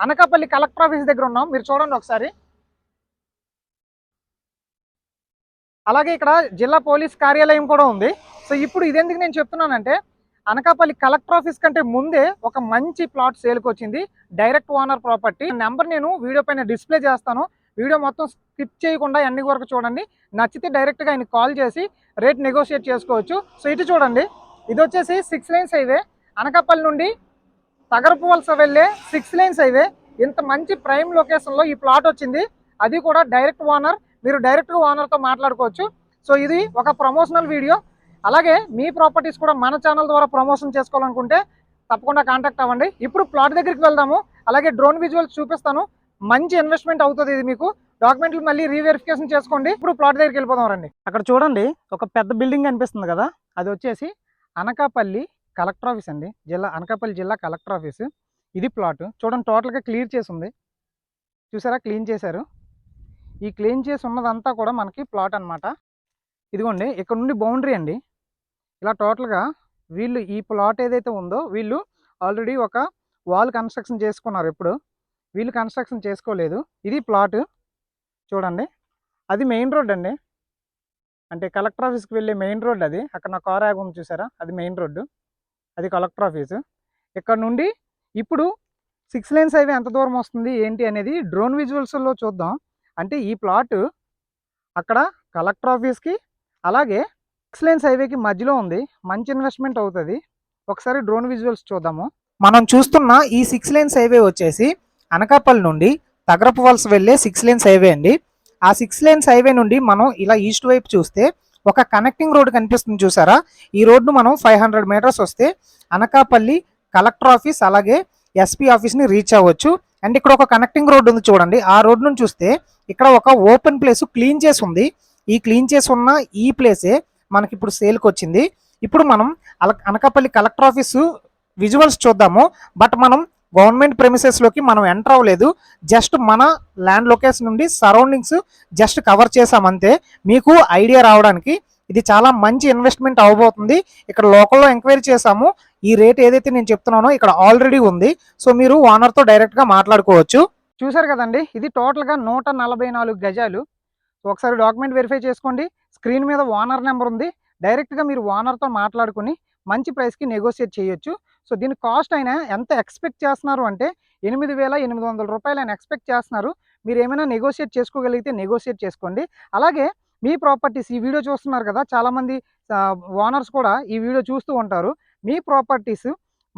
Anakapalli collector office దగ్గర ఉన్నాం. మీరు చూడండి ఒకసారి. అలాగే ఇక్కడ జిల్లా పోలీస్ కార్యాలయం కూడా ఉంది. సో ఇప్పుడు ఇదెందుకు నేను చెప్తున్నానంటే, అనకాపల్లి కలెక్టర్ ఆఫీస్ కంటే ముందే ఒక మంచి ప్లాట్ సేల్కి వచ్చింది. డైరెక్ట్ ఓనర్ ప్రాపర్టీ నెంబర్ నేను వీడియో పైన డిస్ప్లే చేస్తాను. వీడియో మొత్తం స్కిప్ చేయకుండా ఎన్ని వరకు చూడండి. నచ్చితే డైరెక్ట్గా ఆయన కాల్ చేసి రేట్ నెగోషియేట్ చేసుకోవచ్చు. సో ఇటు చూడండి, ఇది వచ్చేసి 6 lanes హైవే. అనకాపల్లి నుండి తగరపు వలస వెళ్ళే 6 lanes హైవే. ఇంత మంచి ప్రైమ్ లొకేషన్లో ఈ ప్లాట్ వచ్చింది. అది కూడా డైరెక్ట్ ఓనర్. మీరు డైరెక్ట్గా ఓనర్తో మాట్లాడుకోవచ్చు. సో ఇది ఒక ప్రమోషనల్ వీడియో. అలాగే మీ ప్రాపర్టీస్ కూడా మన ఛానల్ ద్వారా ప్రమోషన్ చేసుకోవాలనుకుంటే తప్పకుండా కాంటాక్ట్ అవ్వండి. ఇప్పుడు ప్లాట్ దగ్గరికి వెళ్దాము. అలాగే డ్రోన్ విజువల్స్ చూపిస్తాను. మంచి ఇన్వెస్ట్మెంట్ అవుతుంది ఇది మీకు. డాక్యుమెంట్లు మళ్ళీ రీవెరిఫికేషన్ చేసుకోండి. ఇప్పుడు ప్లాట్ దగ్గరికి వెళ్ళిపోదాం రండి. అక్కడ చూడండి, ఒక పెద్ద బిల్డింగ్ కనిపిస్తుంది కదా, అది వచ్చేసి అనకాపల్లి కలెక్టర్ ఆఫీస్ అండి. అనకాపల్లి జిల్లా కలెక్టర్ ఆఫీస్. ఇది ప్లాట్ చూడండి, టోటల్గా క్లియర్ చేసి ఉంది. చూసారా, క్లీన్ చేశారు. ఈ క్లీన్ చేసి ఉన్నదంతా కూడా మనకి ప్లాట్ అనమాట. ఇదిగోండి, ఇక్కడ నుండి బౌండరీ అండి. ఇలా టోటల్గా వీళ్ళు ఈ ప్లాట్ ఏదైతే ఉందో వీళ్ళు ఆల్రెడీ ఒక వాల్ కన్స్ట్రక్షన్ చేసుకున్నారు. ఎప్పుడు వీళ్ళు కన్స్ట్రక్షన్ చేసుకోలేదు. ఇది ప్లాట్ చూడండి. అది మెయిన్ రోడ్ అండి, అంటే కలెక్టర్ ఆఫీస్కి వెళ్ళే మెయిన్ రోడ్ అది. అక్కడ నా కార్ ఆగి ఉంది చూసారా, అది మెయిన్ రోడ్డు, అది కలెక్టర్ ఆఫీసు. ఇక్కడ నుండి ఇప్పుడు 6 lanes హైవే ఎంత దూరం వస్తుంది ఏంటి అనేది డ్రోన్ విజువల్స్లో చూద్దాం. అంటే ఈ ప్లాట్ అక్కడ కలెక్టర్ ఆఫీస్కి అలాగే 6 lanes హైవేకి మధ్యలో ఉంది. మంచి ఇన్వెస్ట్మెంట్ అవుతుంది. ఒకసారి డ్రోన్ విజువల్స్ చూద్దాము. మనం చూస్తున్న ఈ 6 lanes హైవే వచ్చేసి అనకాపల్లి నుండి తగరపు వలస వెళ్ళే 6 lanes హైవే అండి. ఆ 6 lanes హైవే నుండి మనం ఇలా ఈస్ట్ వైపు చూస్తే ఒక కనెక్టింగ్ రోడ్ కనిపిస్తుంది చూసారా. ఈ రోడ్డు మనం 500 meters వస్తే అనకాపల్లి కలెక్టర్ ఆఫీస్ అలాగే ఎస్పీ ఆఫీస్ని రీచ్ అవ్వచ్చు. అండ్ ఇక్కడ ఒక కనెక్టింగ్ రోడ్ ఉంది చూడండి. ఆ రోడ్ నుంచి చూస్తే ఇక్కడ ఒక ఓపెన్ ప్లేస్ క్లీన్ చేసి ఉంది. ఈ క్లీన్ చేసి ఉన్న ఈ ప్లేసే మనకి ఇప్పుడు సేల్కి వచ్చింది. ఇప్పుడు మనం అనకాపల్లి కలెక్టర్ ఆఫీసు విజువల్స్ చూద్దాము. బట్ మనం గవర్నమెంట్ ప్రెమిసెస్లోకి మనం ఎంటర్ అవ్వలేదు. జస్ట్ మన ల్యాండ్ లొకేషన్ నుండి సరౌండింగ్స్ జస్ట్ కవర్ చేసామంతే. మీకు ఐడియా రావడానికి ఇది చాలా మంచి ఇన్వెస్ట్మెంట్ అవ్వబోతుంది. ఇక్కడ లోకల్లో ఎంక్వైరీ చేసాము. ఈ రేట్ ఏదైతే నేను చెప్తున్నానో ఇక్కడ ఆల్రెడీ ఉంది. సో మీరు ఓనర్తో డైరెక్ట్గా మాట్లాడుకోవచ్చు. చూసారు కదండి, ఇది టోటల్గా 144 గజాలు. ఒకసారి డాక్యుమెంట్ వెరిఫై చేసుకోండి. స్క్రీన్ మీద ఓనర్ నెంబర్ ఉంది. డైరెక్ట్గా మీరు ఓనర్తో మాట్లాడుకుని మంచి ప్రైస్కి నెగోషియేట్ చేయొచ్చు. సో దీని కాస్ట్ అయినా ఎంత ఎక్స్పెక్ట్ చేస్తున్నారు అంటే 8,800 రూపాయలు ఆయన ఎక్స్పెక్ట్ చేస్తున్నారు. మీరు ఏమైనా నెగోషియేట్ చేసుకోగలిగితే నెగోషియేట్ చేసుకోండి. అలాగే మీ ప్రాపర్టీస్ ఈ వీడియో చూస్తున్నారు కదా, చాలామంది ఓనర్స్ కూడా ఈ వీడియో చూస్తూ ఉంటారు. మీ ప్రాపర్టీస్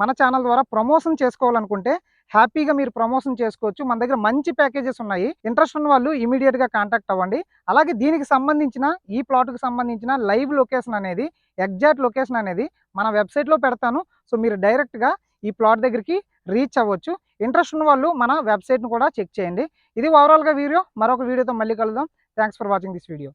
మన ఛానల్ ద్వారా ప్రమోషన్ చేసుకోవాలనుకుంటే హ్యాపీగా మీరు ప్రమోషన్ చేసుకోవచ్చు. మన దగ్గర మంచి ప్యాకేజెస్ ఉన్నాయి. ఇంట్రెస్ట్ ఉన్న వాళ్ళు ఇమీడియట్గా కాంటాక్ట్ అవ్వండి. అలాగే దీనికి సంబంధించిన ఈ ప్లాట్కి సంబంధించిన లైవ్ లొకేషన్ అనేది, ఎగ్జాక్ట్ లొకేషన్ అనేది మన వెబ్సైట్లో పెడతాను. సో మీరు డైరెక్ట్గా ఈ ప్లాట్ దగ్గరికి రీచ్ అవ్వచ్చు. ఇంట్రెస్ట్ ఉన్న వాళ్ళు మన వెబ్సైట్ను కూడా చెక్ చేయండి. ఇది ఓవరాల్గా వీడియో. మరొక వీడియోతో మళ్ళీ కలుద్దాం. Thanks for watching this video.